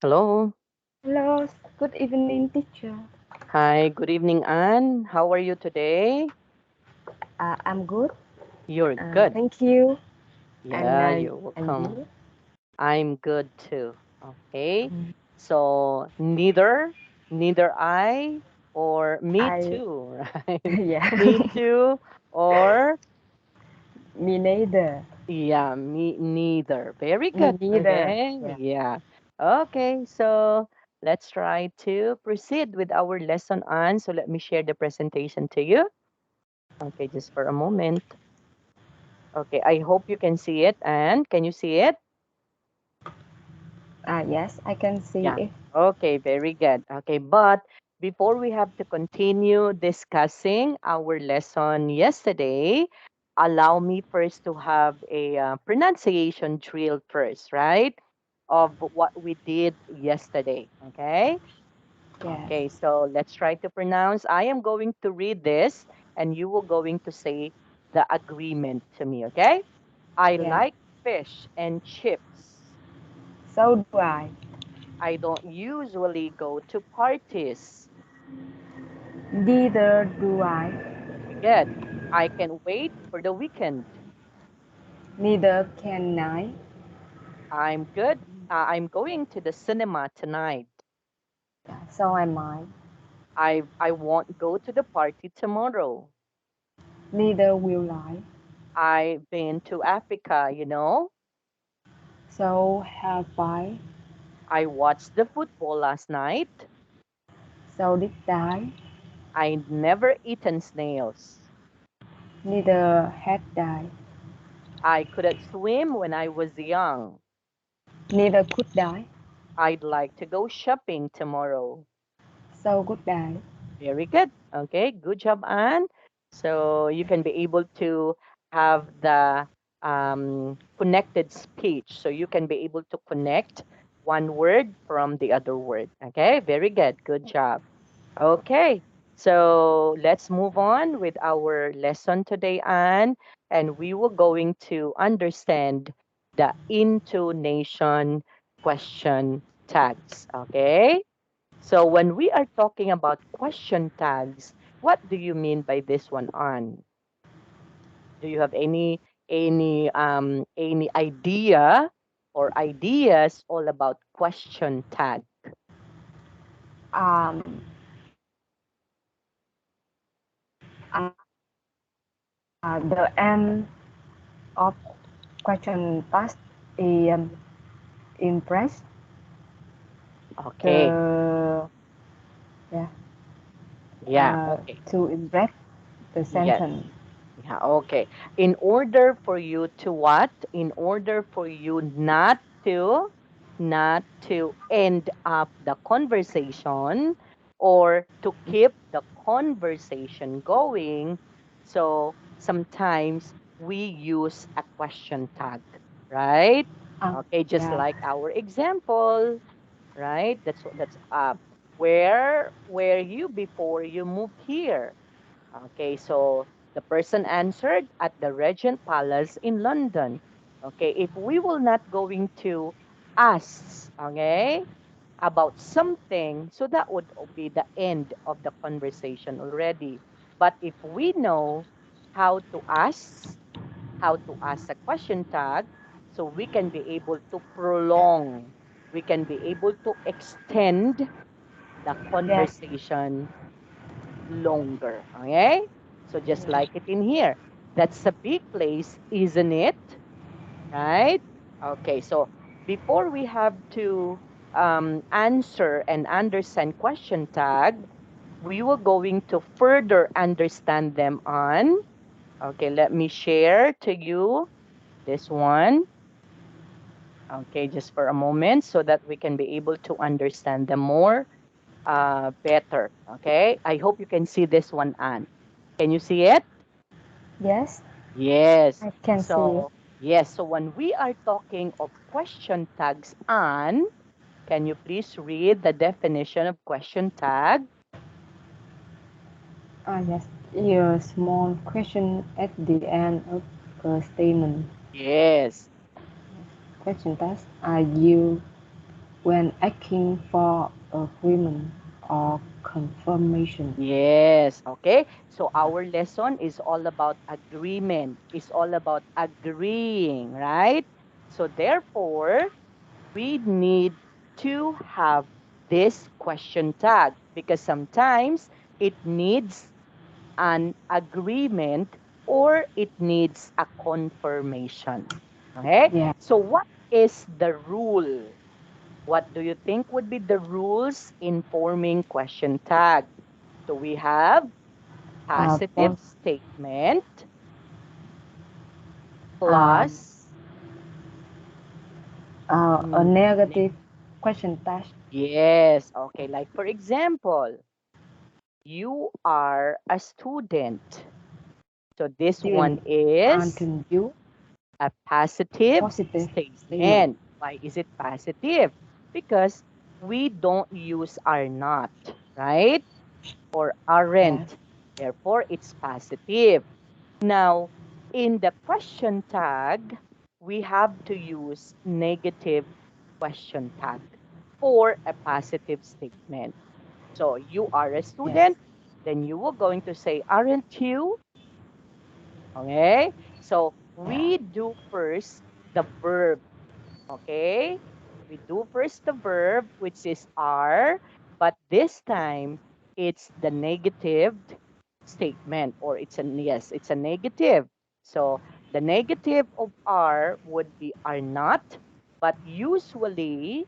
Hello. Hello, good evening, teacher. Hi, good evening, Anne. How are you today? I'm good. You're good. Thank you. And Yeah, you're and welcome. you? I'm good too. Okay. Mm, So neither I or me I too, right? yeah. Me too or Me neither. yeah, me neither. Very Me good. neither. Okay. Yeah. Yeah. Okay. So let's try to proceed with our lesson, Anne. So let me share the presentation to you. Okay, just for a moment. Okay, I hope you can see it. And can you see it? Yes, I can see Yeah. it. Okay, very good. Okay, but before we have to continue discussing our lesson yesterday, allow me first to have a pronunciation drill first, right? Of what we did yesterday. Okay. Yes. Okay, so let's try to pronounce. I am going to read this and you will going to say the agreement to me, okay? I Yeah. like fish and chips. So do I. I don't usually go to parties. Neither do I. Good. I can wait for the weekend. Neither can I. I'm good. I'm going to the cinema tonight. Yeah, so am I. I won't go to the party tomorrow. Neither will I. I've been to Africa. So have I. I watched the football last night. So did I. I'd never eaten snails. Neither had I. I couldn't swim when I was young. Neither could I. I'd like to go shopping tomorrow. So good I. Very good. Okay, good job, Anne. So you can be able to have the connected speech. So you can be able to connect one word from the other word. Okay, very good. Good job. Okay, so let's move on with our lesson today, Anne. And we will going to understand the intonation question tags. Okay. So when we are talking about question tags, what do you mean by this one, on? Do you have any idea or ideas all about question tag? Um, the end of question task is impress Okay. the yeah Yeah. Okay. to impress the Yes. sentence. Yeah. Okay. In order for you to what? In order for you not to end up the conversation or to keep the conversation going. So sometimes we use a question tag, right? Okay, just Yeah. like our example, right? That's where you before you moved here. Okay, so the person answered at the Regent Palace in London. Okay, if we will not going to ask, okay, about something, so that would be the end of the conversation already. But if we know how to ask a question tag, so we can be able to prolong, we can be able to extend the Yes. conversation longer. Okay? So just Yeah. like it in here. That's a big place, isn't it? Right? Okay, so before we have to answer and understand question tag, we will going to further understand them on. Okay, let me share to you this one. Okay, just for a moment so that we can be able to understand them more better. Okay, I hope you can see this one, Anne. Can you see it? Yes. Yes. I can see it. So, yes. So when we are talking of question tags, Anne, can you please read the definition of question tag? Yes. Your small question at the end of a statement. Yes. Question task. Are you? when asking for agreement or confirmation. Yes, okay. So our lesson is all about agreement, is all about agreeing, right? So therefore, we need to have this question tag because sometimes it needs an agreement or it needs a confirmation. Okay? Yeah. So what is the rule? What do you think would be the rules in forming question tag? So we have positive Pos- statement uh, plus a neg- negative question tag. yes, okay. Like for example, you are a student. So this one Student is until you a positive positive statement. statement. Why is it positive? Because we don't use are not, right? Or Yes. aren't. Therefore, it's positive. Now, in the question tag, we have to use negative question tag for a positive statement. So you are a Yes. student, then you are going to say, aren't you? Okay. So Yeah. we do first the verb. Okay. We do first the verb, which is are, but this time it's the negative statement, or it's a yes, it's a negative. So the negative of are would be are not, but usually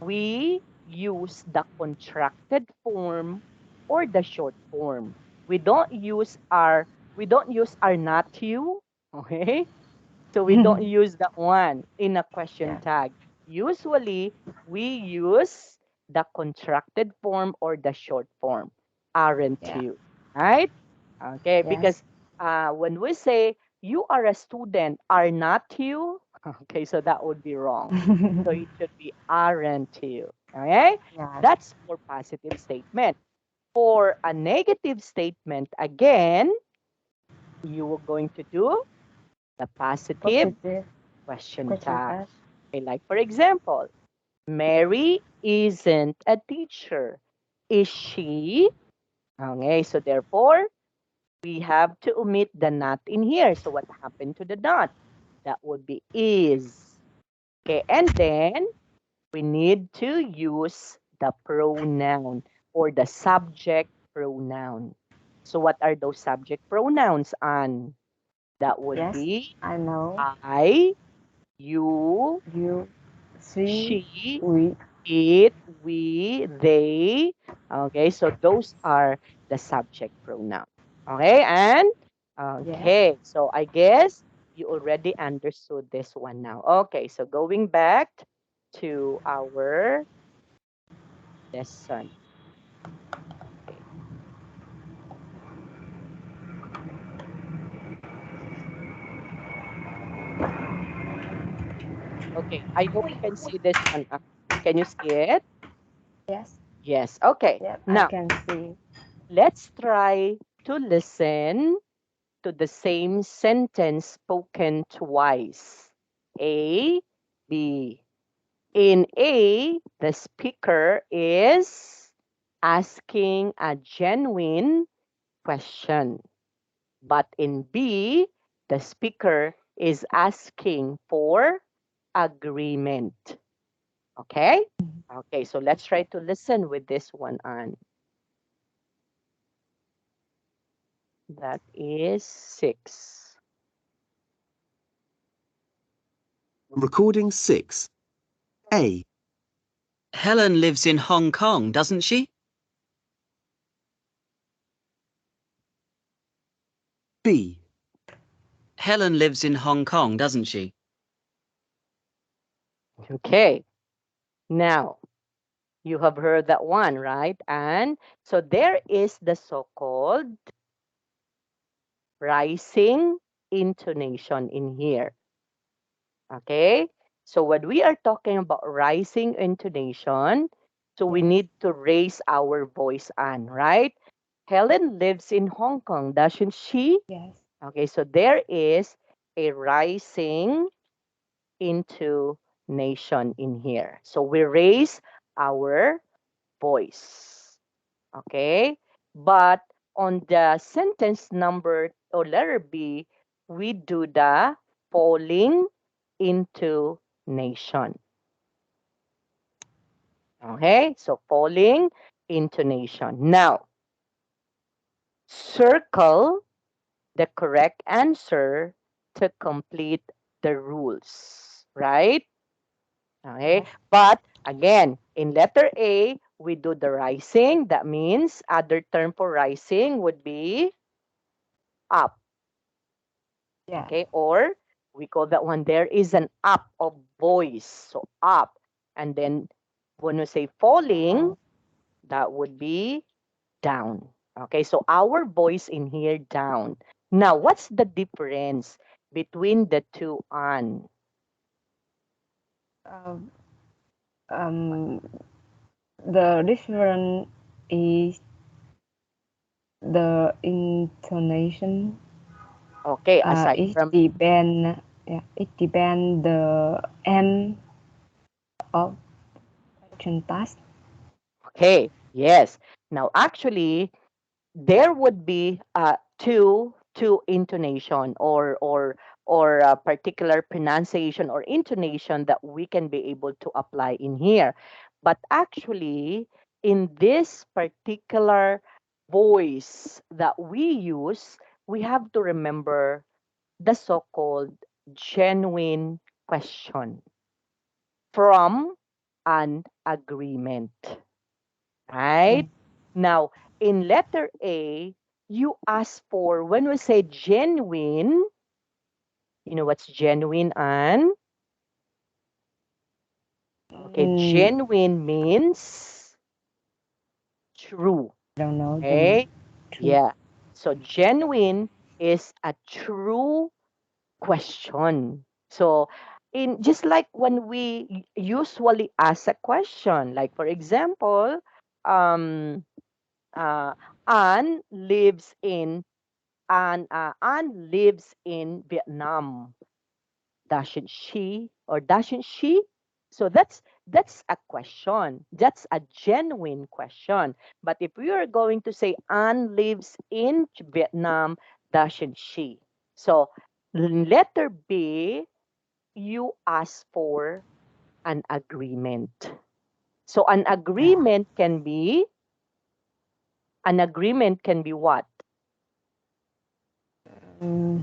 we use the contracted form or the short form. We don't use are not you, okay? So we don't use that one in a question Yeah. tag. Usually we use the contracted form or the short form. Aren't Yeah. you? Right? Okay, Yes. because when we say you are a student, are not you? Okay, so that would be wrong. So it should be aren't you? Okay? Yes. That's for positive statement. For a negative statement, again, you are going to do the positive Positive question question tag. tag. Okay, like for example, Mary isn't a teacher. Is she? Okay, so therefore, we have to omit the not in here. So what happened to the not? That would be is. Okay, and then we need to use the pronoun or the subject pronoun. So what are those subject pronouns, Anne? That would Yes. be I know. I, you, You see. she, We. it, we, they. Okay, so those are the subject pronoun. Okay, and Yes. okay, so I guess you already understood this one now. Okay, so going back to our lesson. Okay, okay. I hope you can see this one. Can you see it? Yes. Yes. Okay. Yep. I Now can see. let's try to listen to the same sentence spoken twice. A, B. In A, the speaker is asking a genuine question. But in B, the speaker is asking for agreement. Okay? Okay, so let's try to listen with this one on. That is 6. Recording 6. A. Helen lives in Hong Kong, doesn't she? B. Helen lives in Hong Kong, doesn't she? Okay, now you have heard that one, right? And so there is the so-called rising intonation in here. Okay? So when we are talking about rising intonation, so we Yes. need to raise our voice on, right? Helen lives in Hong Kong, doesn't she? Yes. Okay, so there is a rising intonation. nation in here. So we raise our voice. Okay? But on the sentence number or letter B, we do the falling into nation. Okay? So falling into nation. Now, circle the correct answer to complete the rules, right? Okay. Yes. But again, in letter A, we do the rising. That means other term for rising would be up. Yeah. Okay. Or we call that one, there is an up of voice. So up. And then when we say falling, that would be down. Okay. So our voice in here down. Now, what's the difference between the two on? Um, um, the difference is the intonation. Okay. Aside It from depend. Yeah, it depend the end of action task. okay, yes. Now, actually, there would be two intonation or a particular pronunciation or intonation that we can be able to apply in here. But actually, in this particular voice that we use, we have to remember the so-called genuine question from an agreement. Right? Now, in letter A, you ask for, when we say genuine, you know what's genuine, Anne? Okay, Mm, genuine means true. I don't know the Okay? truth. Yeah. So genuine is a true question. So in just like when we usually ask a question, like for example, um uh Anne lives in Anne lives in Vietnam. Doesn't she or doesn't she? So that's a question. That's a genuine question. But if we are going to say Anne lives in Vietnam, doesn't she? So letter B, you ask for an agreement. So Yeah. an agreement can be what? Mm,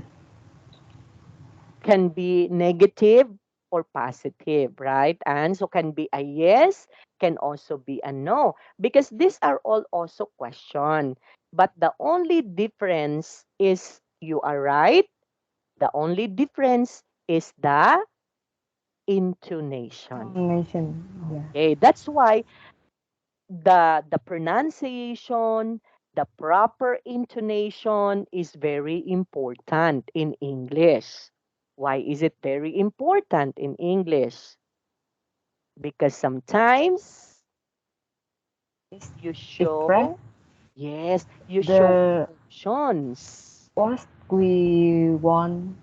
Can be negative or positive, right? And so can be a yes, can also be a no, because these are all also question. But the only difference is you are right. The only difference is the intonation. nation. Yeah. Okay, that's why the pronunciation, the proper intonation is very important in English. Why is it very important in English? Because sometimes It's you express show, yes, you show the emotions. what we want,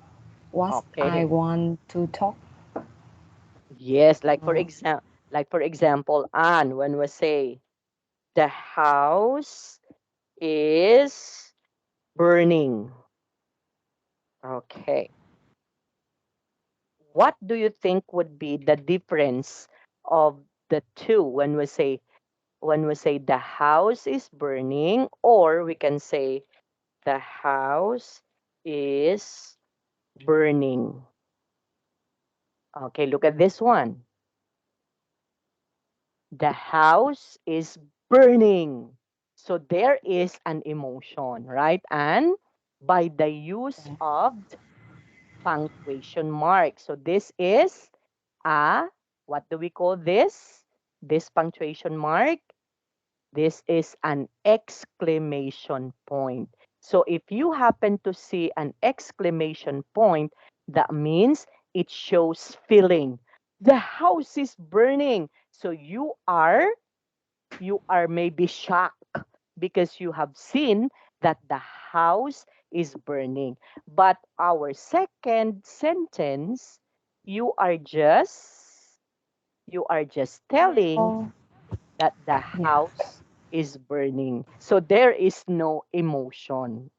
what I Okay. want to talk. Yes, Uh, like for example, Anne, when we say the house is burning. Okay. What do you think would be the difference of the two when we say the house is burning, or we can say the house is burning? Okay, look at this one. The house is burning. So there is an emotion, right? And by the use of punctuation mark. So this is a, what do we call this? This punctuation mark? This is an exclamation point. So if you happen to see an exclamation point, that means it shows feeling. The house is burning. So you are maybe shocked because you have seen that the house is burning. But our second sentence, you are just You are just telling Oh, that the yeah. house is burning. So there is no emotion,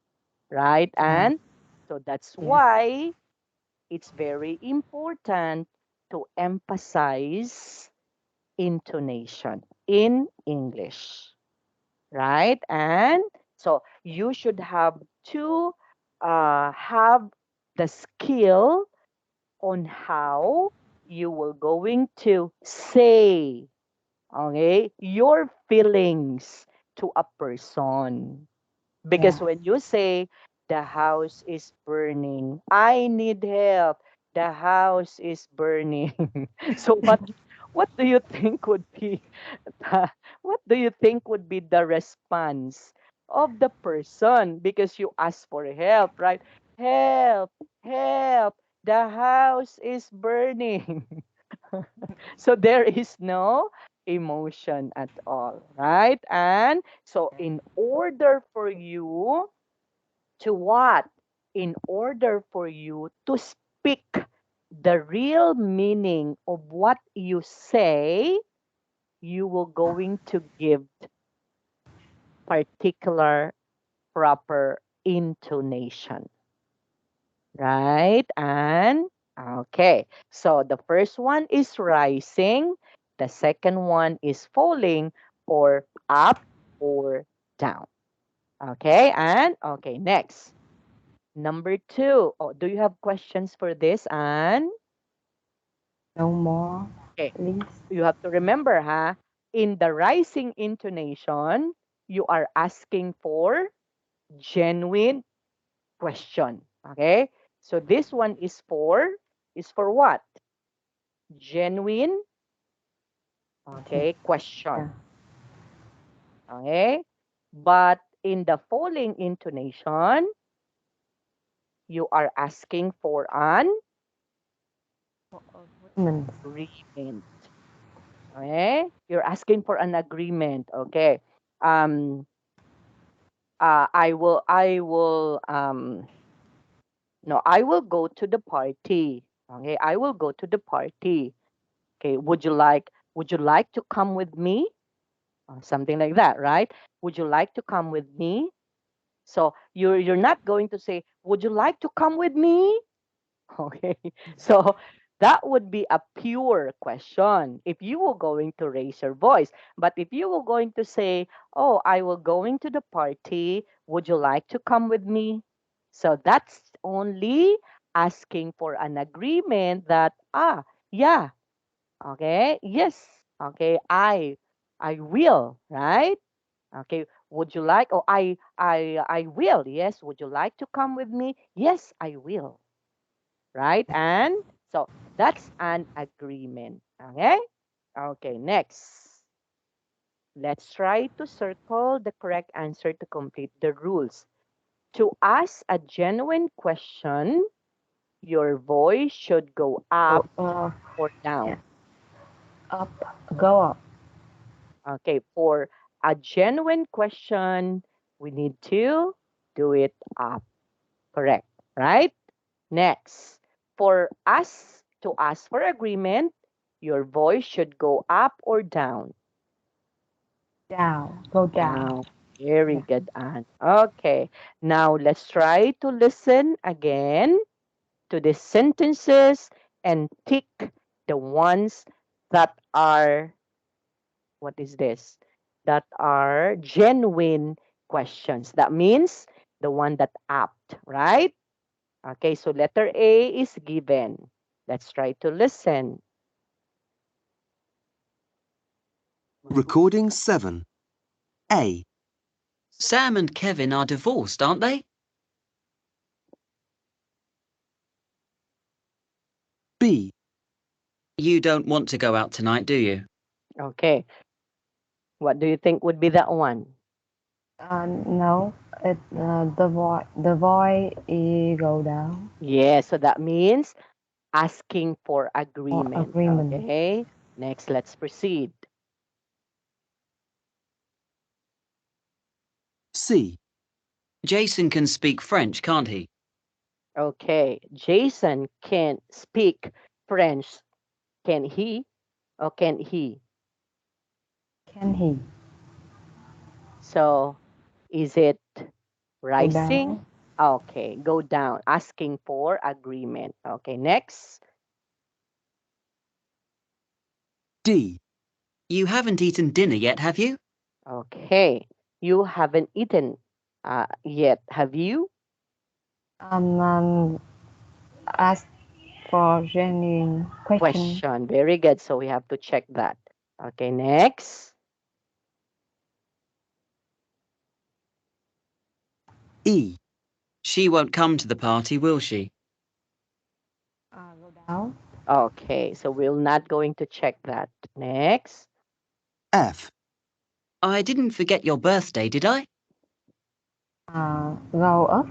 right? Yeah. And so that's Yes. why it's very important to emphasize intonation in English, right? And so you should have the skill on how you will going to say, okay, your feelings to a person. Because Yeah. when you say the house is burning, I need help. The house is burning. So what do you think would be the, what do you think would be the response of the person because you ask for help, right? Help, help. The house is burning. So there is no emotion at all, right? And so in order for you to what? In order for you to speak the real meaning of what you say, you will going to give particular proper intonation, right? And okay, so the first one is rising, the second one is falling or up or down. Okay, and okay, next. Number two. Oh, do you have questions for this, Anne? No more, Okay, please. you have to remember, ha? In the rising intonation, you are asking for genuine question. Okay? So this one is for what? Genuine, Okay. okay, question. Yeah. Okay? But in the falling intonation, you are asking for an Agreement. agreement. Okay? You're asking for an agreement. Okay. Um I will go to the party. Okay, I will go to the party. Okay, would you like to come with me? Something like that, right? Would you like to come with me? So you're not going to say, would you like to come with me? Okay. So that would be a pure question if you were going to raise your voice. But if you were going to say, oh, I will going to the party, would you like to come with me? So that's only asking for an agreement that, yeah, okay, yes, okay, I will, right? Okay, would you like, oh, I will, yes, would you like to come with me? Yes, I will, right? And so that's an agreement. Okay? Okay, next. Let's try to circle the correct answer to complete the rules. To ask a genuine question, your voice should go Oh, up or yeah. down. Up. Go up. Okay, for a genuine question, we need to do it up. Correct, right? Next, for us to ask for agreement, your voice should go up or down. Down. Go down. Down. Very Yeah. good, Anne. Okay, now let's try to listen again to the sentences and tick the ones that are, what is this? That are genuine questions. That means the one that apt, right? Okay, so letter A is given. Let's try to listen. Recording 7. A. Sam and Kevin are divorced, aren't they? B. You don't want to go out tonight, do you? Okay, what do you think would be that one? No. The voice go down. Yeah, so that means asking for Or agreement. agreement. Okay, next, let's proceed. C. Jason can speak French, can't he? Okay, Jason can speak French. Can he? or can he? Can he So is it go rising? down? Okay, go down, asking for agreement. Okay, next. D, You haven't eaten dinner yet, have you? Okay, you haven't eaten yet, have you? Ask for genuine question. Question. Very good. So we have to check that. Okay, next. E, She won't come to the party, will she? Go down. Okay, so we're not going to check that. Next. F, I didn't forget your birthday, did I? Go up.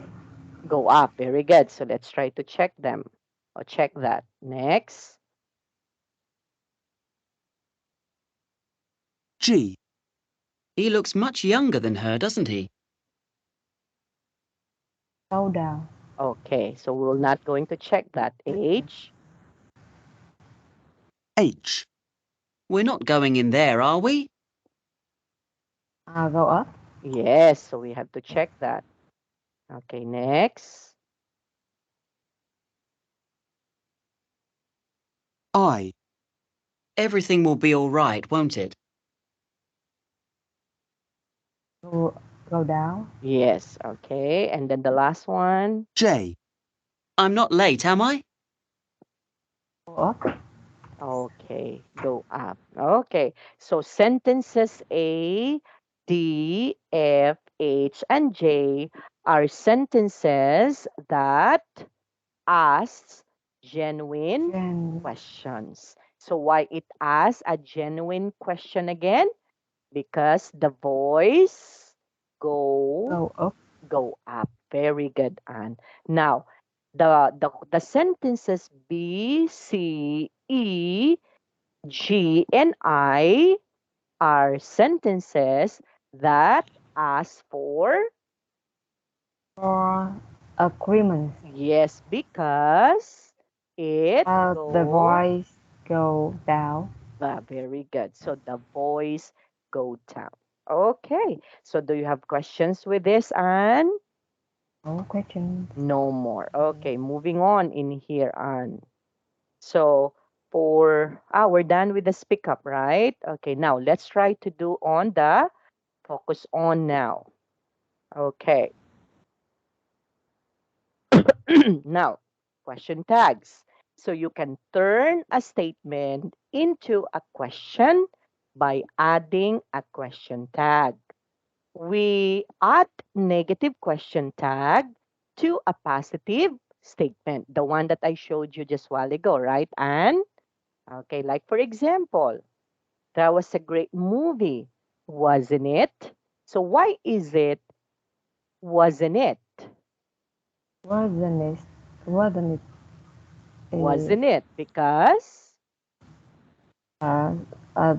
Go up. Very good. So let's try to check them or check that. Next. G, He looks much younger than her, doesn't he? Go down. Okay, so we're not going to check that. H. H, We're not going in there, are we? Go up. Yes, so we have to check that. Okay, next. I, Everything will be all right, won't it? Go down. Yes, okay. And then the last one. J, I'm not late, am I? Go up. Okay, go up. Okay, so sentences A, D, F, H, and J are sentences that asks genuine Then questions. So why it asks a genuine question again? Because the voice go up. go up. Very good, Anne. Now, the sentences B, C, E, G, and I are sentences that ask for For agreement. yes because it The go voice go down. very good. So the voice go down. Okay. So do you have questions with this, Anne? No question. No more. Okay, moving on in here, Anne. So we're done with the speak up, right? Okay, now let's try to do on the focus on now. Okay. Now, question tags. So you can turn a statement into a question by adding a question tag. We add negative question tag to a positive statement, the one that I showed you just a while ago, right? And okay, like for example, that was a great movie, wasn't it? So why is it wasn't it? Wasn't it? Wasn't it? Wasn't it? Because Uh, uh,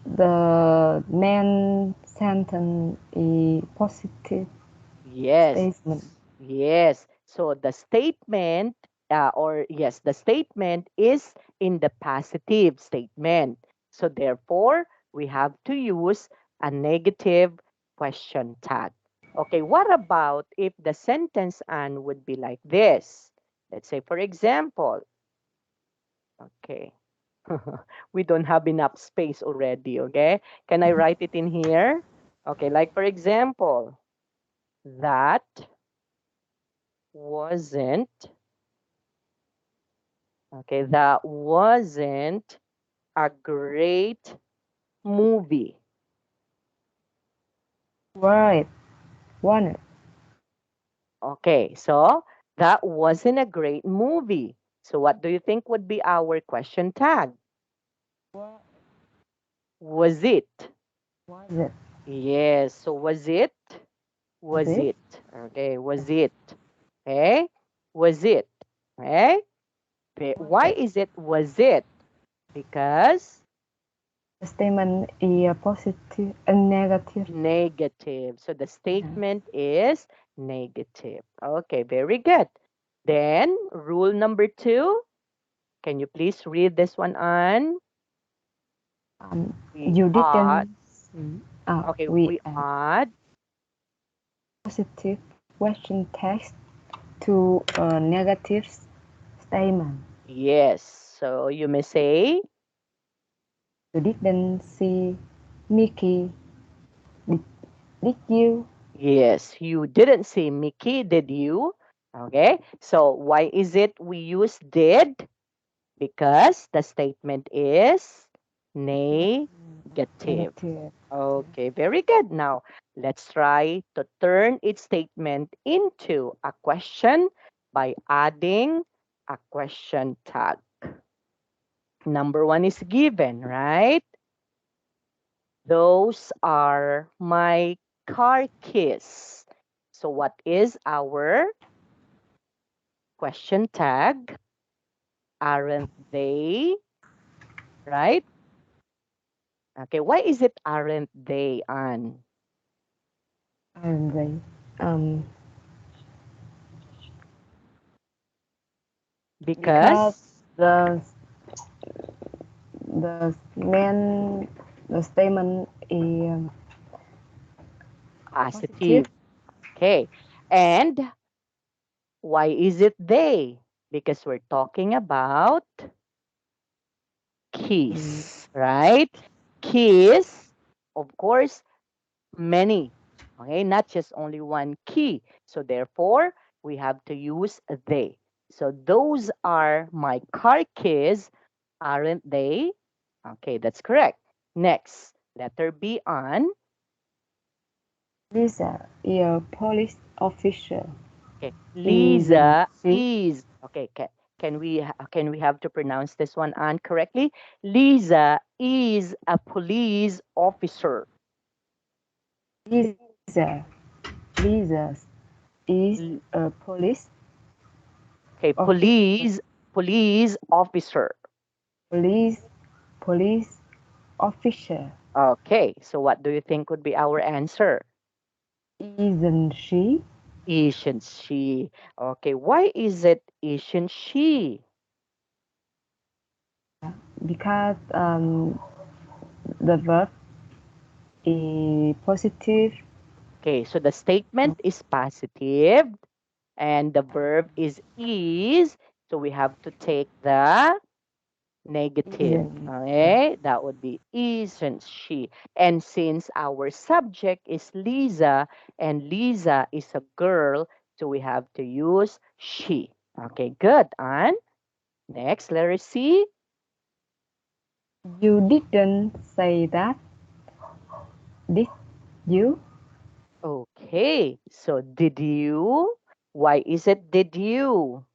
the main sentence is positive yes, statement. yes. So the statement, or yes, the statement is in the positive statement. So therefore, we have to use a negative question tag. Okay, what about if the sentence and would be like this? Let's say, for example, okay, we don't have enough space already, okay? Can I write it in here? Okay, like for example, that wasn't okay, that wasn't a great movie. Right. One. Okay, so that wasn't a great movie. So what do you think would be our question tag? Was it? Was it? Yes, so was it? Was Was it? it? Okay, was it? Okay, was it? Okay, Was why it? is it was it? Because The statement is positive and negative. negative. So the Yeah. statement is negative. Okay, very good. Then rule number 2. can you please read this one on? We You are didn't see. okay. We We add add positive question text to a negative statement. yes. So you may say You didn't see Mickey. Did, did you? yes. You didn't see Mickey, did you? Okay. So why is it we use did? Because the statement is negative. Negative. Okay, very good. Now, let's try to turn its statement into a question by adding a question tag. Number one is given, right? Those are my car keys. So, what is our question tag? Aren't they? Right? Okay, why is it aren't they, Anne? And they, because Because the main the statement is positive. positive. Okay. And why is it they? Because we're talking about Mm, keys, right? Keys, of course, many. Okay, not just only one key. So therefore, we have to use they. So those are my car keys, aren't they? Okay, that's correct. Next, letter B on. Lisa is a police officer. Okay, Isn't Lisa she? is okay. Can we have to pronounce this one on correctly? Lisa is a police officer. Lisa. Lisa is L- a Okay, officer. police officer. Police police officer. Okay, so what do you think would be our answer? Isn't she? Isn't she? Okay, why is it isn't she? Because the verb is positive. Okay, so the statement is positive and the verb is. So we have to take the negative. Isn't Okay, that would be isn't she. And since our subject is Lisa and Lisa is a girl, so we have to use she. Okay, good. And next, let us see. you didn't say that, did you? Okay, so did you? Why is it did you?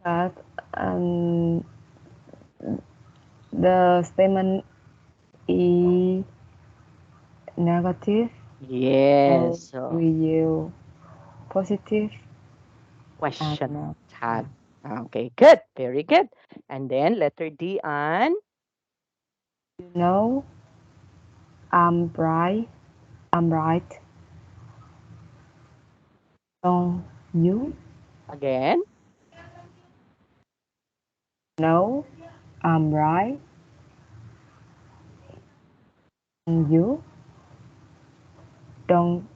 Because the statement is negative, so Yes. So we use positive question and tag. Okay, good. Very good. And then letter D on. you know I'm right. I'm right. Don't you Again. know I'm right? And you don't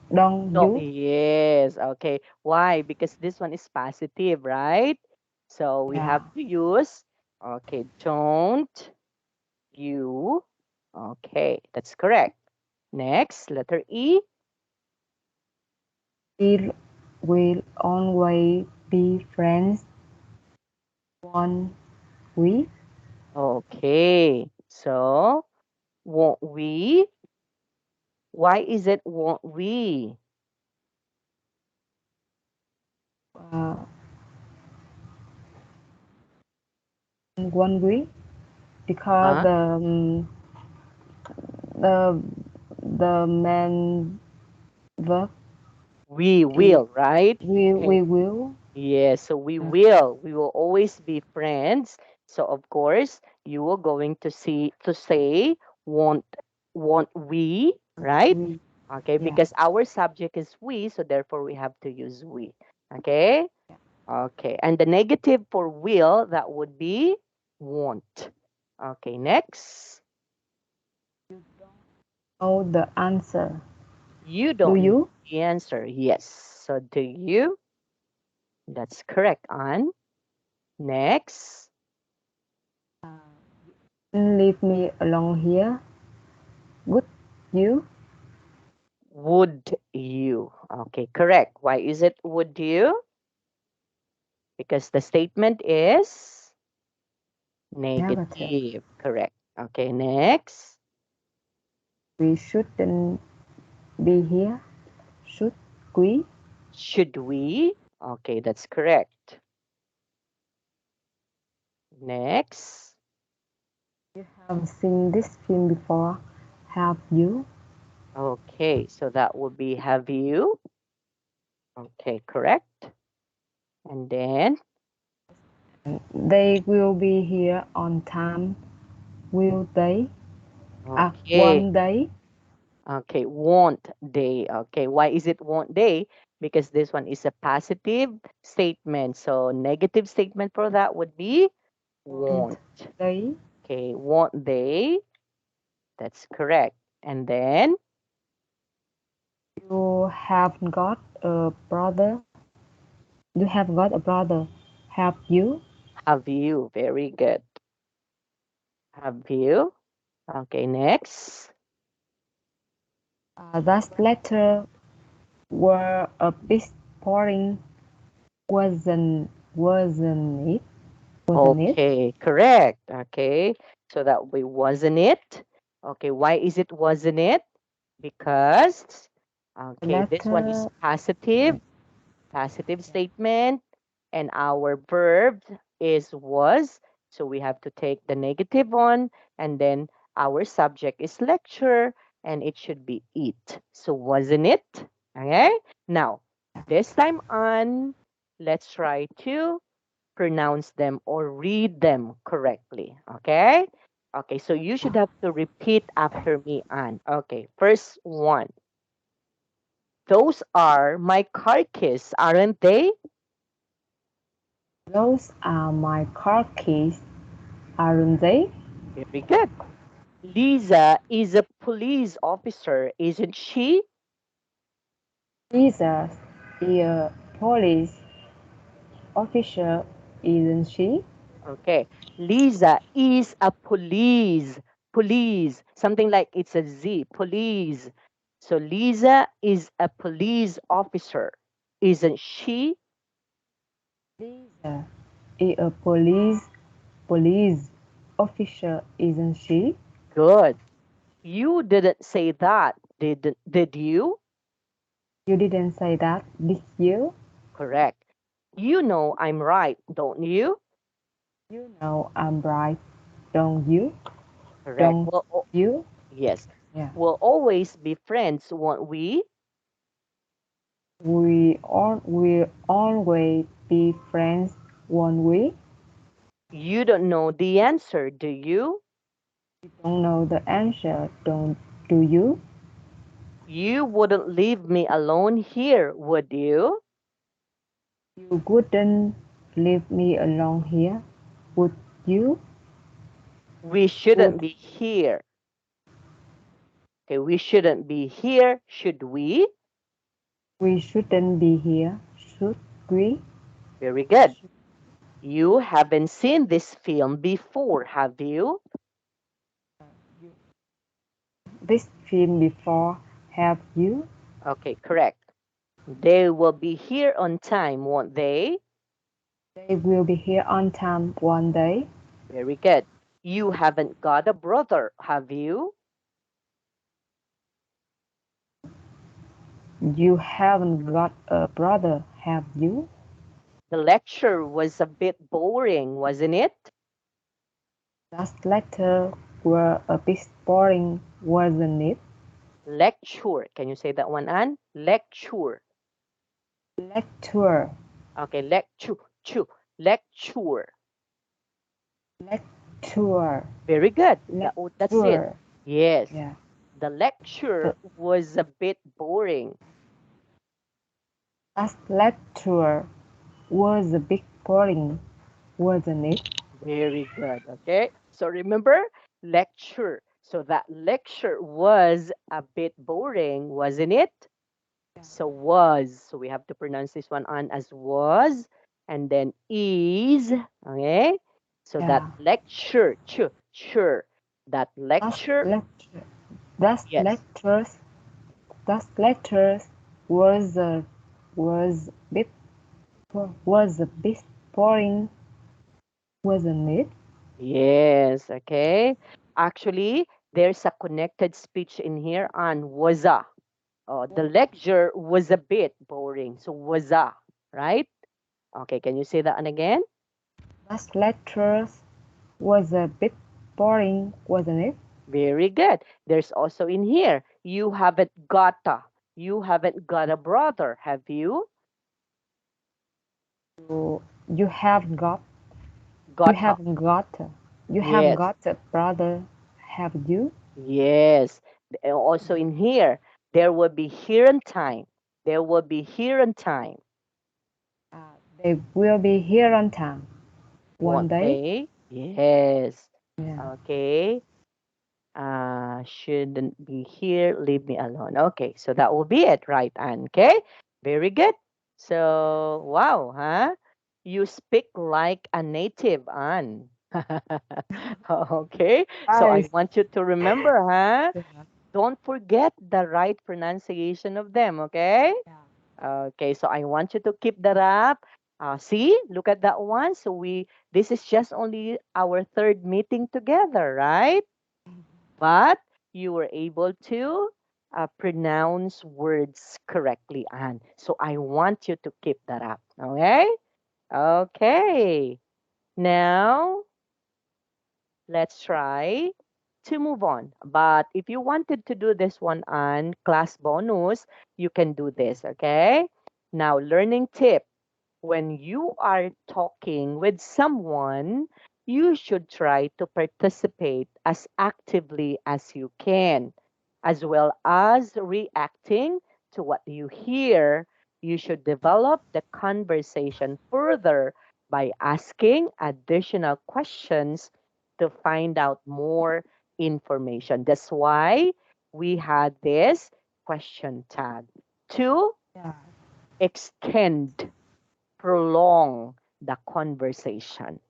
No, you? yes. Okay. Why? Because this one is positive, right? So we Yeah. have to use, okay, don't you. Okay, that's correct. Next, letter E. We will always be friends, won't we? Okay. So, won't we? Why is it won't we? Uh, won't we? Because Uh-huh. the the main verb We is will, right? we Okay. will. Yes, so we Uh, will. We will always be friends. So of course, you are going to see to say won't won't we, right? we Okay, yeah. because our subject is we, so therefore we have to use we. Okay? Okay, and the negative for will, that would be won't. Okay, next. Know the answer. You Do don't know you? the answer. Yes. So do you? That's correct, Anne. Next. Leave me alone here. Would you? Would you? Okay, correct. Why is it would you? Because the statement is Negative. negative. Correct. Okay, next. We shouldn't be here. Should we? Should we? Okay, that's correct. Next. Have seen this film before. Have you? Okay, so that would be have you. Okay, correct. And then, They will be here on time. Will they? okay, One day. okay, won't they? Okay, why is it won't they? Because this one is a positive statement. So negative statement for that would be won't. They. Okay, won't they? That's correct. And then, You have got a brother. You have got a brother. Have you? have you? Very good. Have you? Okay, next. That letter were a bit boring, wasn't it? Wasn't it? Okay, correct. Okay, so that we wasn't it. Okay, why is it wasn't it? Because, The okay, this one is letter. positive statement, and our verb is was. So we have to take the negative one, and then our subject is lecture, and it should be eat. So wasn't it? Okay, now this time on, let's try to pronounce them or read them correctly. Okay? Okay, so you should have to repeat after me, Anne. Okay, first one. Those are my car keys, aren't they? Those are my car keys, aren't they? Very good. Lisa is a police officer, isn't she? Jesus is a police officer, isn't she? Okay. Lisa is a police, something like it's a Z, police. So Lisa is a police officer, isn't she? Lisa is a police officer, isn't she? Good. You didn't say that, did you? You didn't say that, did you? Correct. You know I'm right, don't you? You know I'm right, don't you? Correct. Don't you? Yes. Yeah. We'll always be friends, won't we? We always be friends, won't we? You don't know the answer, do you? You don't know the answer, don't do you? You wouldn't leave me alone here, would you? You wouldn't leave me alone here, would you? We shouldn't Would be here. Okay, we shouldn't be here, should we? we shouldn't be here, should we? Very good. You haven't seen this film before, have you? This film before, have you? Okay, correct. They will be here on time, won't they? They will be here on time one day. Very good. You haven't got a brother, have you? You haven't got a brother, have you? The lecture was a bit boring, wasn't it? That letter were a bit boring, wasn't it? Lecture. Can you say that one, Anne? Lecture. Lecture, Okay, lecture. lecture, Very good. That's it. lecture. Yes. Yeah. The lecture The, was a bit boring. that lecture was a bit boring, wasn't it? Very good. Okay. So remember, lecture. So that lecture was a bit boring, wasn't it? So was. So we have to pronounce this one on as was, and then is. Okay. So that Yeah. lecture, sure. That Last lecture, lecture. Last yes. lectures. Last lectures was a was bit was a bit boring, wasn't it? Yes. Okay. Actually, there's a connected speech in here on was a. The lecture was a bit boring. So was a, right? Okay, can you say that one again? Last lectures was a bit boring, wasn't it? Very good. There's also in here, you haven't got a. You haven't got a brother, have you? You, you have got you Got a. haven't got you have Yes, got a brother, have you? yes. Also in here, there will be here and time. There will be here and time, They will be here on time one won't day. they? Yes. Yeah. Okay. Shouldn't be here. Leave me alone. Okay, so that will be it, right, Anne? Okay, very good. So, wow, huh? You speak like a native, Anne. Okay, so I Nice. want you to remember, huh? Yeah. Don't forget the right pronunciation of them, okay? Yeah. Okay, so I want you to keep that up. See, look at that one. So this is just only our third meeting together, right? But you were able to pronounce words correctly, Anne. So I want you to keep that up. Okay? Okay. Now let's try to move on. But if you wanted to do this one on class bonus, you can do this. Okay? Now, learning tip, when you are talking with someone, you should try to participate as actively as you can, as well as reacting to what you hear. You should develop the conversation further by asking additional questions to find out more information. That's why we had this question tag to Yeah. extend, prolong the conversation.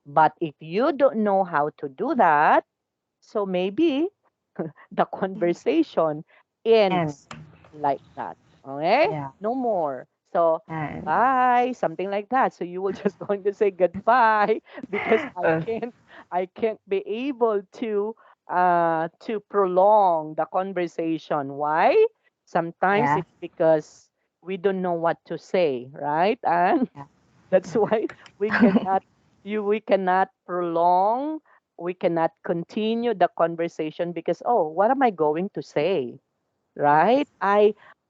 But if you don't know how to do that, so maybe the conversation And ends like that. Okay? yeah. No more. So And bye, something like that. So you will just going to say goodbye because uh, I can't be able to prolong the conversation. Why? Sometimes yeah. it's because we don't know what to say, right? And Yeah. that's why we cannot we cannot prolong, we cannot continue the conversation because oh, what am I going to say? Right?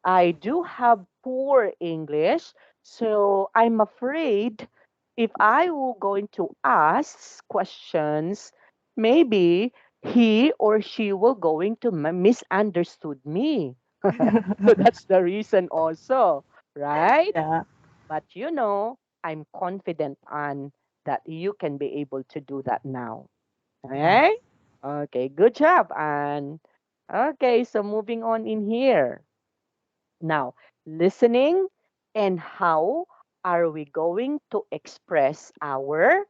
I do have poor English, so I'm afraid if I will going to ask questions, maybe he or she will going to misunderstood me. So that's the reason also, right? Yeah. But I'm confident on that you can be able to do that now. Yeah. Okay? Okay, good job. And okay, so moving on in here. Now, listening and how are we going to express our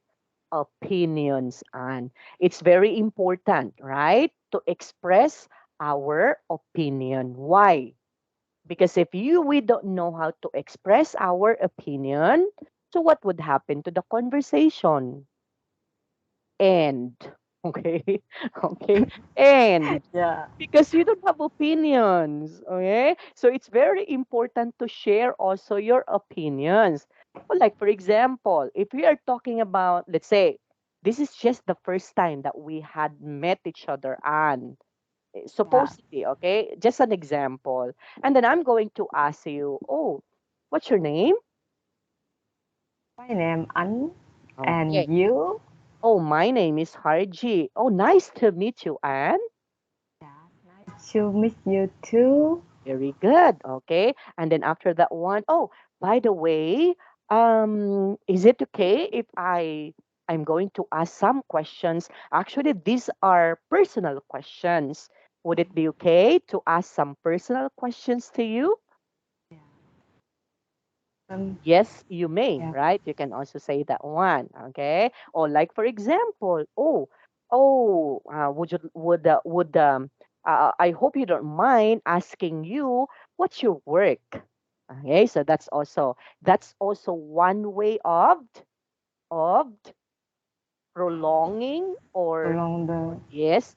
opinions on? It's very important, right? To express our opinion. Why? Because if we don't know how to express our opinion, so what would happen to the conversation? And okay, okay, and Yeah. because you don't have opinions, okay? So it's very important to share also your opinions. Well, like for example, if we are talking about, let's say, this is just the first time that we had met each other and Yeah. supposedly, okay? Just an example. And then I'm going to ask you, oh, what's your name? My name An, and Okay. you? Oh, my name is Harji. Oh, nice to meet you, Anne. Yeah. Nice to meet you too. Very good. Okay. And then after that one, oh, by the way, Is it okay if I'm going to ask some questions? Actually, these are personal questions. Would it be okay to ask some personal questions to you? Yes, you may, Yeah. right? You can also say that one, okay? Or like for example, I hope you don't mind asking you what's your work. Okay, so that's also one way of prolonging or Along the yes,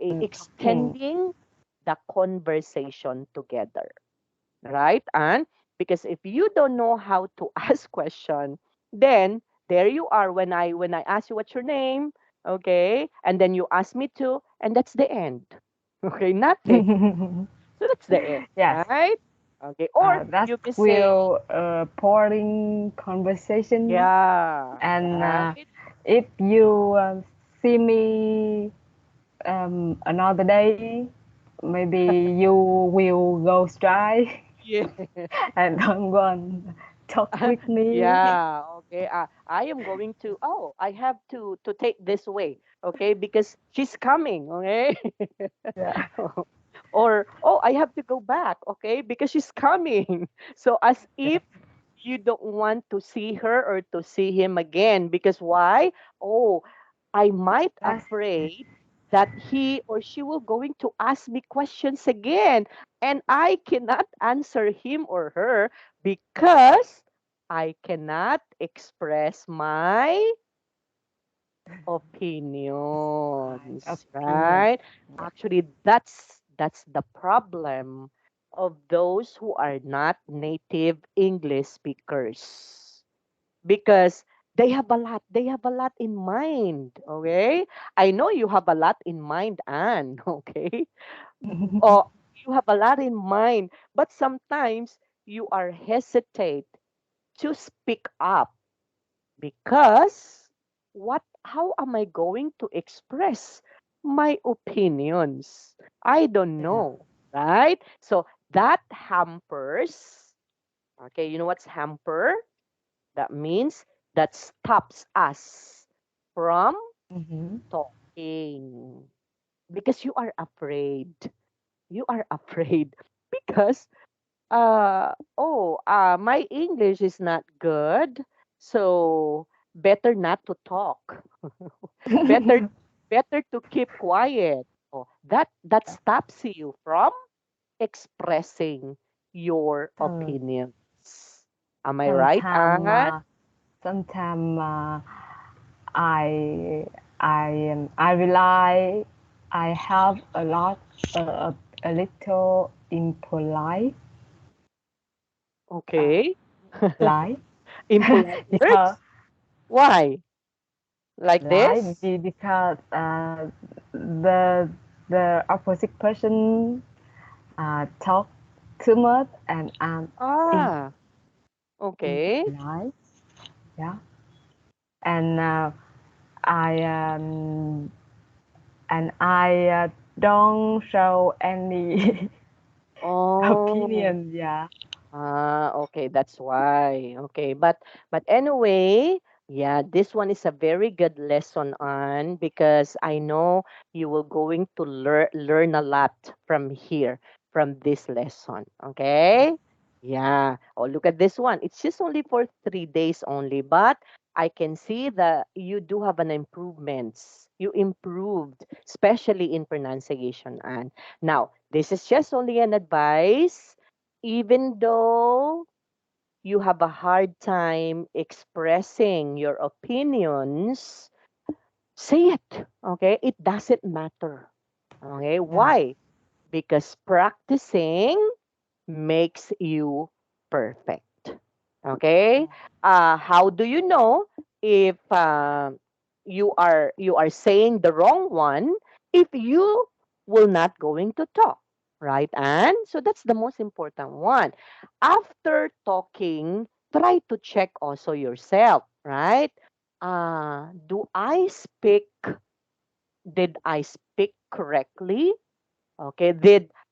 talking. extending the conversation together, right? And because if you don't know how to ask question, then there you are when I ask you what's your name, okay, and then you ask me to, and that's the end. Okay, nothing. So that's the end, Yes, right? Okay, or that you may say, will boring conversation. yeah, And right. if you see me another day, maybe you will go try Yeah. and don't go and talk with me. Yeah, okay. I am going to, I have to take this way, okay, because she's coming, okay? Yeah. Or, I have to go back, okay, because she's coming. So as if you don't want to see her or to see him again, because why? Oh, I might Yes. afraid that he or she will going to ask me questions again, and I cannot answer him or her because I cannot express my opinions, Opinion. right? Actually, that's the problem of those who are not native English speakers because they have a lot in mind, okay? I know you have a lot in mind, Anne, okay? Or you have a lot in mind, but sometimes you are hesitate to speak up because how am I going to express my opinions? I don't Yeah. know, right? So that hampers, okay, you know what's hamper? That means that stops us from Mm-hmm. talking because you are afraid. You are afraid because my English is not good, so better not to talk. better better to keep quiet. Oh, that stops you from expressing your So, opinions. Am I right, sometime, Anne? sometime I I rely I have a lot a little impolite Okay. lie Impolite because words? Why? Like lie this? because the opposite person talk too much and Ah, okay. impolite. Yeah, and I don't show any Oh. opinion. Yeah. Okay, that's why. Okay, but anyway, yeah, this one is a very good lesson on because I know you will going to learn a lot from here from this lesson. Okay? Yeah. Oh, look at this one. It's just only for 3 days only, but I can see that you do have an improvements. You improved, especially in pronunciation. And now, this is just only an advice even though you have a hard time expressing your opinions, say it. Okay? It doesn't matter. Okay? Yeah. Why? Because practicing makes you perfect. Okay? How do you know if you are saying the wrong one if you will not going to talk, right? And so that's the most important one. After talking, try to check also yourself, right? Do I speak? Did I speak correctly? Okay,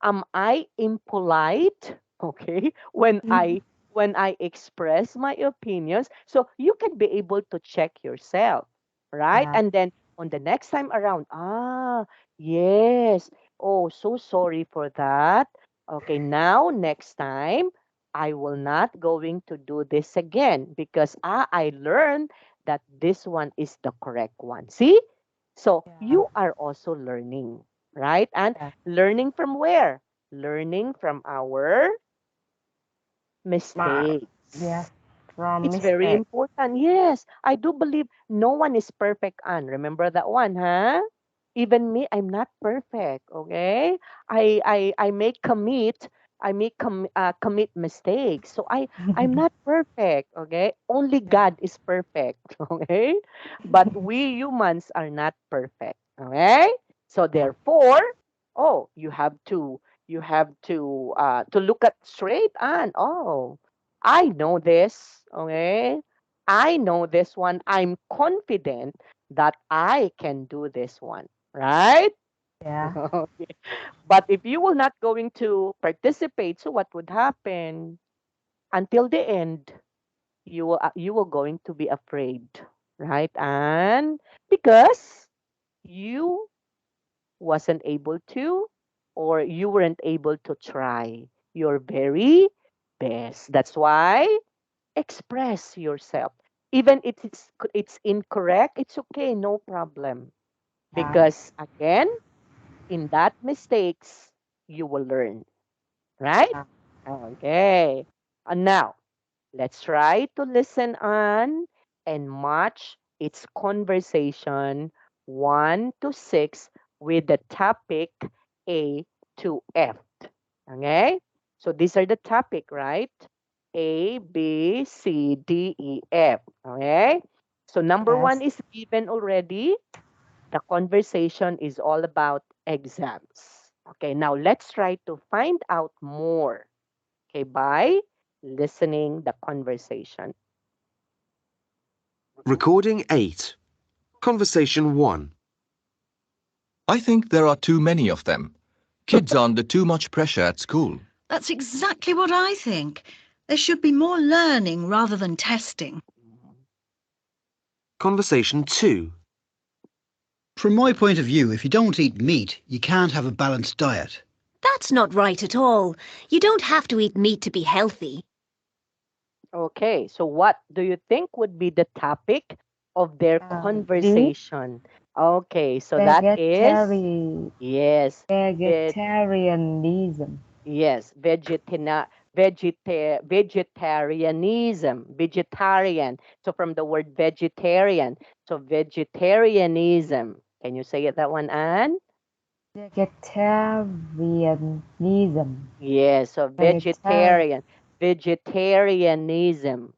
am I impolite? Okay, when Mhm. when I express my opinions. So you can be able to check yourself, right? Yeah. And then on the next time around, yes. Oh, so sorry for that. Okay, now next time I will not going to do this again because I learned that this one is the correct one. See? So Yeah. you are also learning, right? And Yeah. learning from where? Learning from our Ma- mistakes. yes, from It's very mistake. important. Yes, I do believe no one is perfect, Anne. Remember that one, huh? Even me, I'm not perfect. Okay, I may commit, commit mistakes. So I'm not perfect. Okay, only Yeah. God is perfect. Okay, but we humans are not perfect. Okay, so therefore, oh, you have to look at straight and oh, I know this, okay? I know this one. I'm confident that I can do this one, right? Yeah. Okay. But if you will not going to participate, so what would happen? Until the end, you will going to be afraid, right? And because you wasn't able to or you weren't able to try your very best. That's why express yourself. Even if it's incorrect, it's okay, no problem. Yeah. Because again, in that mistakes, you will learn, right? Yeah. Okay. And now, let's try to listen on and match its conversation 1 to 6 with the topic A to F. Okay? So these are the topic, right? A, B, C, D, E, F. Okay? So number Yes. one is given already. The conversation is all about exams. Okay, now let's try to find out more. Okay, by listening the conversation. Recording 8. Conversation 1. I think there are too many of them. Kids are under too much pressure at school. That's exactly what I think. There should be more learning rather than testing. Conversation 2. From my point of view, if you don't eat meat, you can't have a balanced diet. That's not right at all. You don't have to eat meat to be healthy. Okay, so what do you think would be the topic of their D, conversation? Okay, so that is vegetarian, yes, ve- vegetarianism. yes, vegetarianism, vegetarian. So from the word vegetarian, so vegetarianism. Can you say it that one, Anne? Vegetarianism. Yes, so Vegetar vegetarianism.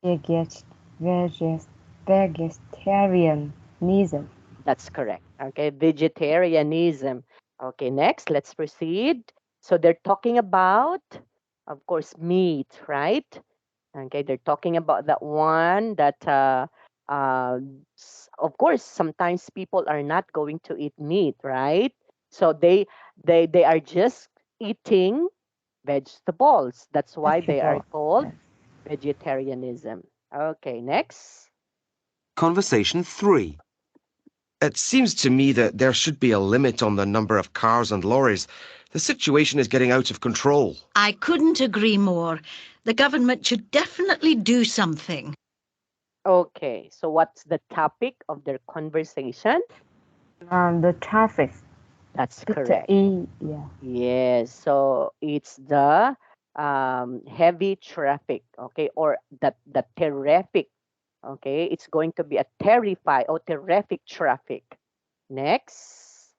veget veget vegetarianism. That's correct. Okay, vegetarianism. Okay, next, let's proceed. So they're talking about, of course, meat, right? Okay, they're talking about that one that, uh, of course, sometimes people are not going to eat meat, right? So they are just eating vegetables. That's why they are Vegetable. called Yes. vegetarianism. Okay, next. Conversation 3. It seems to me that there should be a limit on the number of cars and lorries. The situation is getting out of control. I couldn't agree more. The government should definitely do something. Okay, so what's the topic of their conversation? The traffic. That's Letter correct. E. Yeah. Yes, so it's the heavy traffic, okay, or the terrific, okay. It's going to be a terrify or terrific traffic. Next.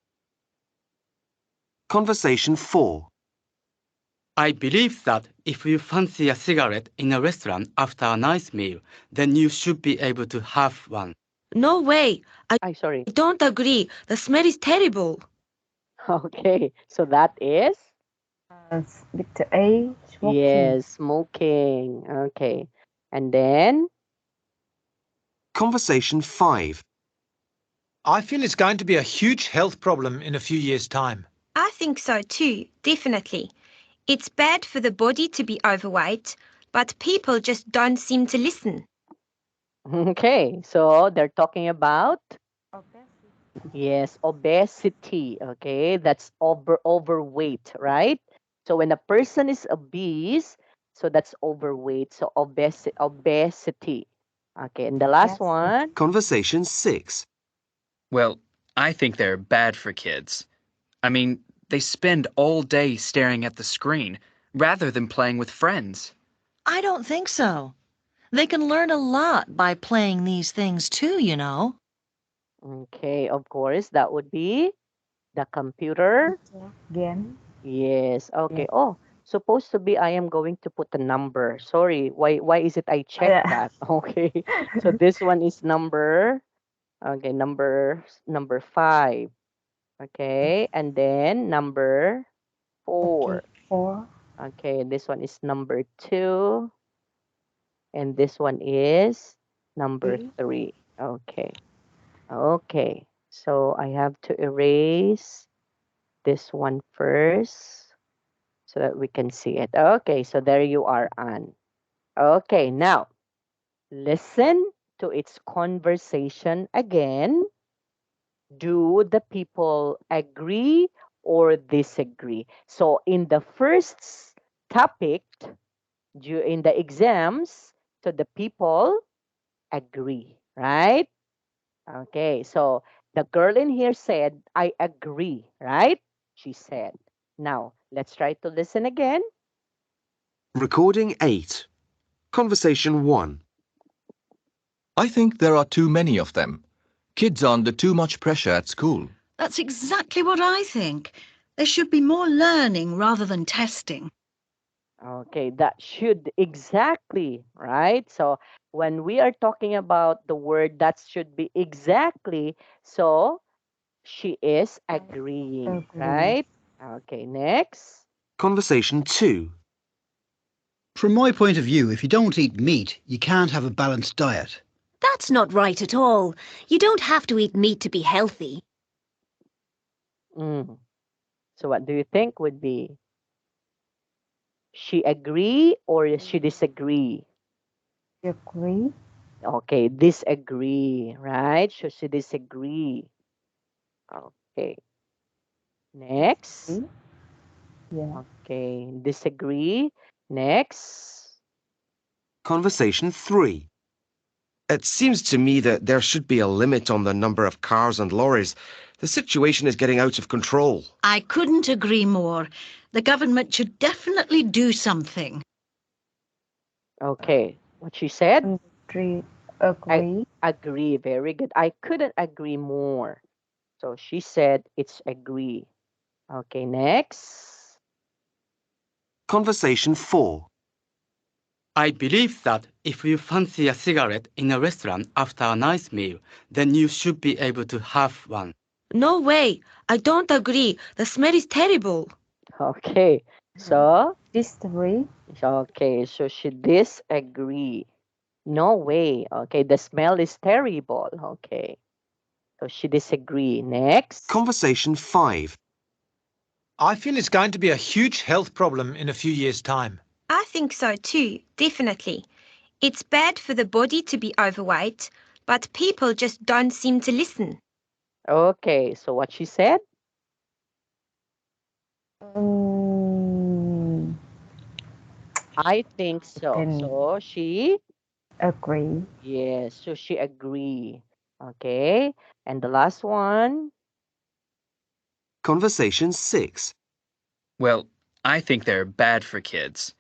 Conversation 4. I believe that if you fancy a cigarette in a restaurant after a nice meal, then you should be able to have one. No way. I sorry. I don't agree. The smell is terrible. Okay, so that is Letter A. Smoking. yes, smoking. Okay, and then Conversation 5. I feel it's going to be a huge health problem in a few years' time. I think so too, definitely. It's bad for the body to be overweight. but people just don't seem to listen. Okay, so they're talking about, yes, obesity. Okay, that's overweight, right? So when a person is obese, so that's overweight. So obesity. Okay, and the last Yes. one, Conversation 6. Well, I think they're bad for kids. I mean, they spend all day staring at the screen rather than playing with friends. I don't think so. They can learn a lot by playing these things too, you know. okay, of course, that would be the computer. Game. Yes. Okay. Yeah. Oh, supposed to be I am going to put a number. Sorry. Why is it I checked Yeah. that? Okay. So this one is number, okay, number 5. Okay. And then number 4. Okay. 4. Okay, this one is number 2 and this one is number 3. Okay. Okay. So I have to erase this one first, so that we can see it. Okay, so there you are, Anne. Okay, now listen to its conversation again. Do the people agree or disagree? So in the first topic, in the exams, so the people agree, right? Okay, so the girl in here said, I agree, right? She said. Now, let's try to listen again. Recording 8. Conversation 1. I think there are too many of them. Kids are under too much pressure at school. That's exactly what I think. There should be more learning rather than testing. Okay, that should exactly, right? So when we are talking about the word that should be exactly, so she is agreeing, Agree. right? Okay, next. Conversation 2. From my point of view, if you don't eat meat, you can't have a balanced diet. That's not right at all. You don't have to eat meat to be healthy. Mm. So what do you think would be? She agree or she disagree? Agree. Okay, disagree, right? So she disagree. Okay, next. Agree. Yeah. Okay, disagree. Next. Conversation 3. It seems to me that there should be a limit on the number of cars and lorries. The situation is getting out of control. I couldn't agree more. The government should definitely do something. Okay, what she said? Agree. I Agree. agree. Very good. I couldn't agree more. So she said it's agree. Okay, next. Conversation 4. I believe that if you fancy a cigarette in a restaurant after a nice meal, then you should be able to have one. No way. I don't agree. The smell is terrible. Okay, so Disagree. okay, so she disagree. No way. Okay, the smell is terrible. Okay, so she disagree. Next. Conversation 5. I feel it's going to be a huge health problem in a few years' time. I think so too, definitely. It's bad for the body to be overweight, but people just don't seem to listen. Okay, so what she said? Um, I think so. Then- So she, Agree. yes, so she agree. Okay, and the last one. Conversation 6. Well, I think they're bad for kids.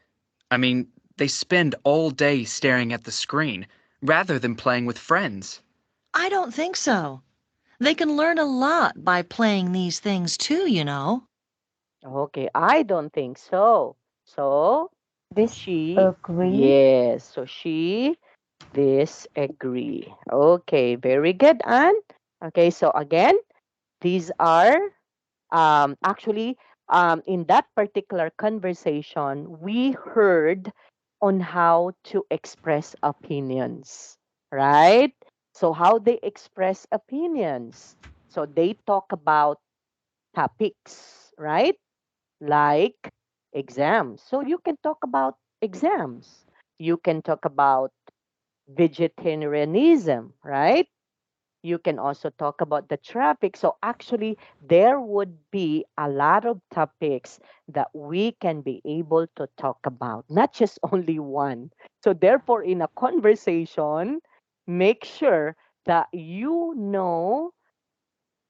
I mean, they spend all day staring at the screen rather than playing with friends. I don't think so. They can learn a lot by playing these things too, you know. Okay, I don't think so. So she, Disagree. yes, so she disagree. Okay, very good, Anne. Okay, so again, these are actually in that particular conversation, we heard on how to express opinions, right? So how they express opinions. So they talk about topics, right? Like exams. So you can talk about exams. You can talk about vegetarianism, right? You can also talk about the traffic. So actually, there would be a lot of topics that we can be able to talk about, not just only one. So therefore, in a conversation, make sure that you know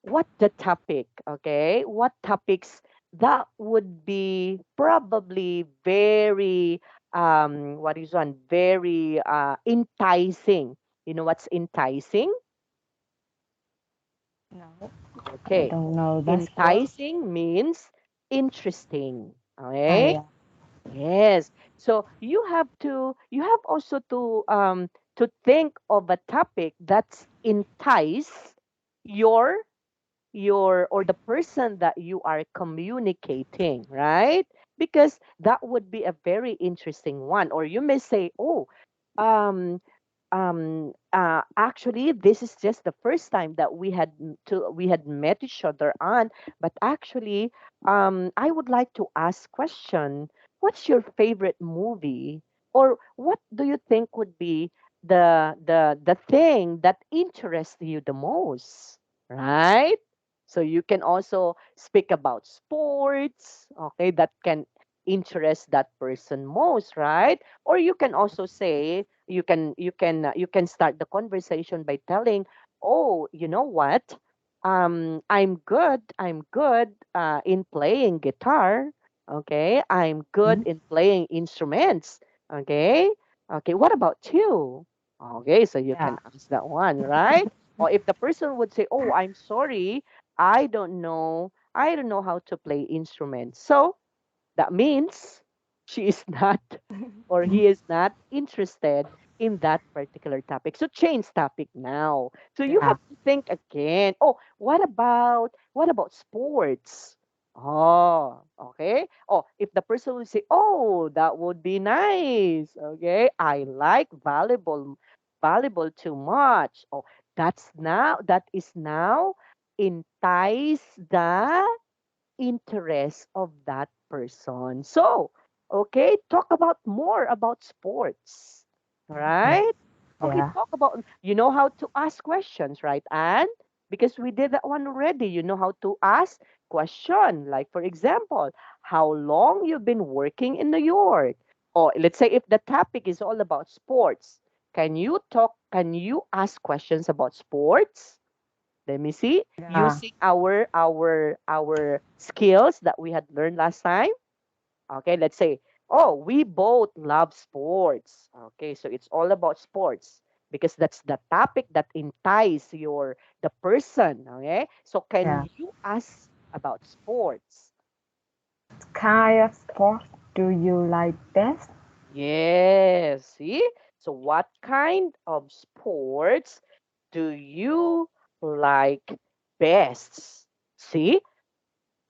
what the topic, okay? What topics that would be probably very what is one very enticing. You know what's enticing? No, I Okay. don't know that word. Enticing means interesting. Ah, Okay? yeah. Yes. So you have also to think of a topic that's entice your or the person that you are communicating, right? Because that would be a very interesting one. Or you may say, oh, um actually this is just the first time that we had met each other on, but actually I would like to ask question, what's your favorite movie, or what do you think would be the thing that interests you the most, right? So you can also speak about sports, okay, that can interest that person most, right? Or you can also say, you can start the conversation by telling, oh, you know what, I'm good in playing guitar, okay, I'm good Mm, in playing instruments, okay, okay, what about you? Okay, so you yeah. can ask that one, right? Or if the person would say, oh, I'm sorry, I don't know how to play instruments, so that means she is not or he is not interested in that particular topic. So change topic now. So you Yeah. have to think again. Oh, what about sports? Oh, okay. Oh, if the person will say, "Oh, that would be nice." Okay, I like volleyball too much. Oh, that is now entice the interest of that person. So, okay, talk about more about sports, Yeah. right? Okay, Yeah. talk about, you know how to ask questions, right? And because we did that one already, you know how to ask question. Like, for example, how long you've been working in New York? Or let's say if the topic is all about sports, can you ask questions about sports? Let me see. Yeah. Using our skills that we had learned last time. Okay, let's say, oh, we both love sports. Okay, so it's all about sports because that's the topic that entice the person. Okay, so can Yeah. you ask about sports? What kind of sport do you like best? Yes. See. So what kind of sports do you like best? See.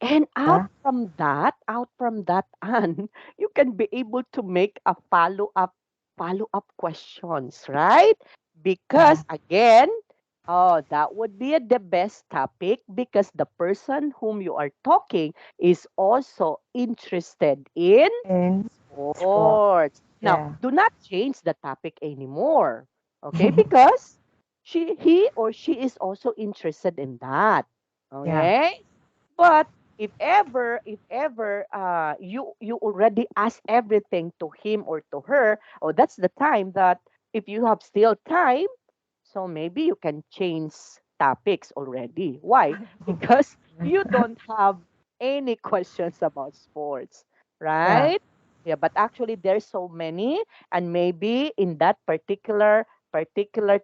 And Yeah. out from that, Anne, you can be able to make a follow up questions, right? Yeah. Because again, oh, that would be the best topic because the person whom you are talking is also interested in And sport. sports. Now, Yeah. do not change the topic anymore, okay? Because he or she is also interested in that, Yeah. okay? But if ever you already ask everything to him or to her, oh, that's the time that if you have still time, so maybe you can change topics already. Why? Because you don't have any questions about sports, Yeah. right? Yeah, but actually there's so many, and maybe in that particular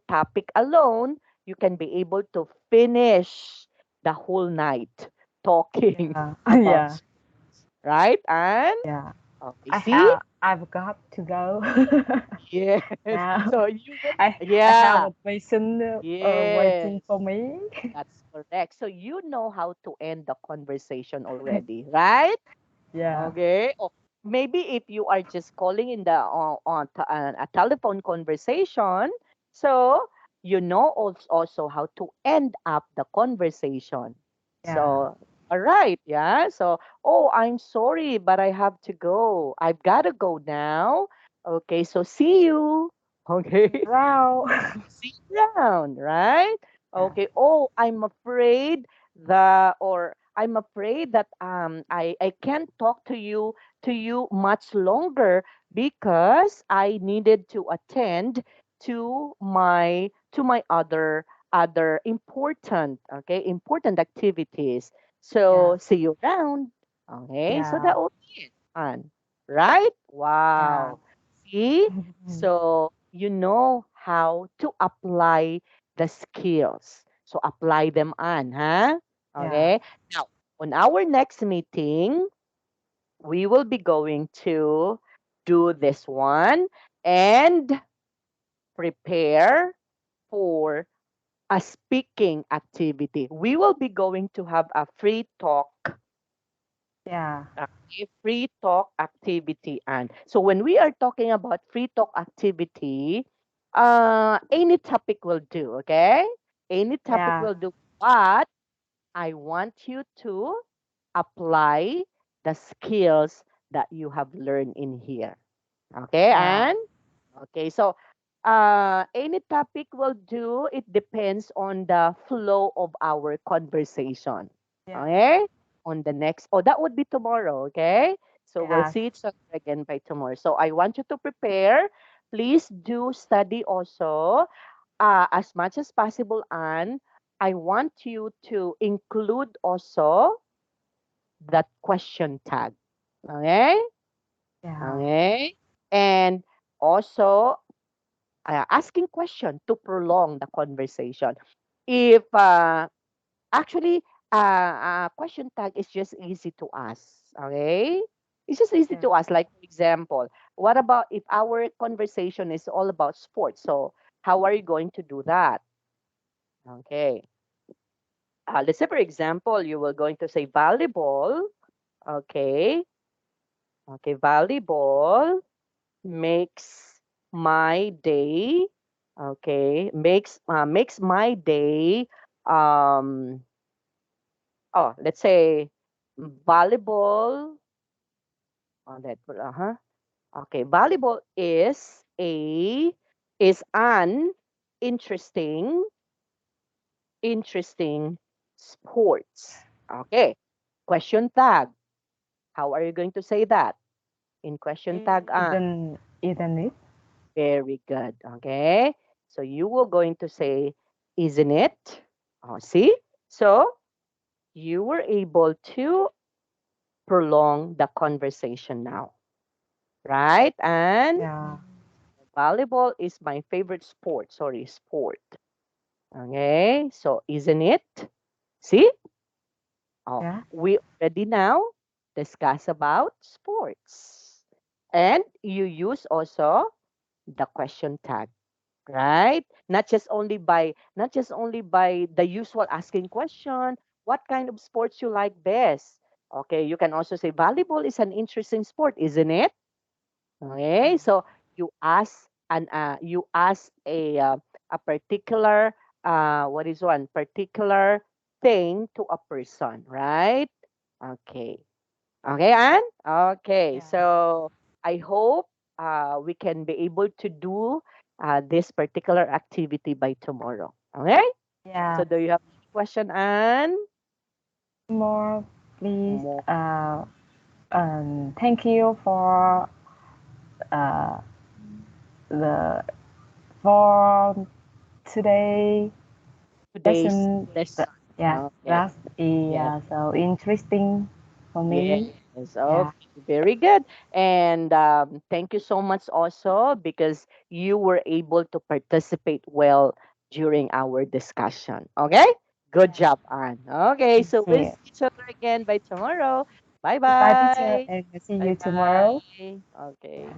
topic alone, you can be able to finish the whole night talking Yeah. about Yeah. sports, right? And Yeah. okay, see? I've got to go. Yes. Now So you would, I have yeah, a patient yes. waiting for me. That's correct. So you know how to end the conversation already, right? Yeah. Okay. Or maybe if you are just calling in the a telephone conversation, so you know also how to end up the conversation. Yeah. So all right, yeah. So oh, I'm sorry, but I have to go. I've got to go now. Okay, so see you. Okay. Wow. See you around, right? Yeah. Okay. Oh, I'm afraid that I can't talk to you much longer because I needed to attend to my other important activities. Yeah. So see you around. Okay, so Yeah. that will be it. Fun, right? Yeah. Wow. See? So you know how to apply the skills. So apply them on, huh? Yeah. Okay. Now, on our next meeting, we will be going to do this one and prepare for a speaking activity. We will be going to have a Yeah. free talk activity. And so when we are talking about free talk activity, any topic will do, okay? Any topic Yeah. will do. But I want you to apply the skills that you have learned in here. Okay, Yeah. and okay, so any topic will do. It depends on the flow of our conversation. Yeah. Okay, on the next, oh, that would be tomorrow. Okay, so we'll Yes. see each other again by tomorrow. So I want you to prepare. Please do study also as much as possible, and I want you to include also that question tag. Okay, Yeah. okay, and also asking question to prolong the conversation. If actually question tag is just easy to ask, okay? It's just easy Yeah. to ask. Like for example, what about if our conversation is all about sports? So how are you going to do that? Okay. Let's say for example, you were going to say volleyball. Okay. Okay, volleyball makes my day. Okay, makes my day. Um, let's say volleyball. Okay, volleyball is an interesting sports. Okay, question tag. How are you going to say that in question tag? Isn't it? Very good. Okay. So you were going to say, isn't it? Oh, see? So you were able to prolong the conversation now, right? And Yeah. volleyball is my favorite sport. Sorry, sport. Okay. So isn't it? See? Oh, Yeah. we already now discuss about sports. And you use also the question tag. Right? Not just only by the usual asking question, what kind of sports you like best. Okay, you can also say volleyball is an interesting sport, isn't it? Okay, so you ask a particular what is one particular thing to a person, right? Okay. Okay, Anne? Okay, Yeah. so I hope we can be able to do this particular activity by tomorrow. Okay? Yeah. So do you have any question, Anne? More, please. More. Thank you for uh the for today Today's lesson. lesson. Yeah, Okay. that's Yeah. so interesting for me. Yes. Yeah. Okay. Very good. And thank you so much also because you were able to participate well during our discussion. Okay? Good Yeah. job, Anne. Okay. So See we'll you. see each other again by tomorrow. Bye Goodbye, teacher, bye. and see Bye you tomorrow. bye. Okay.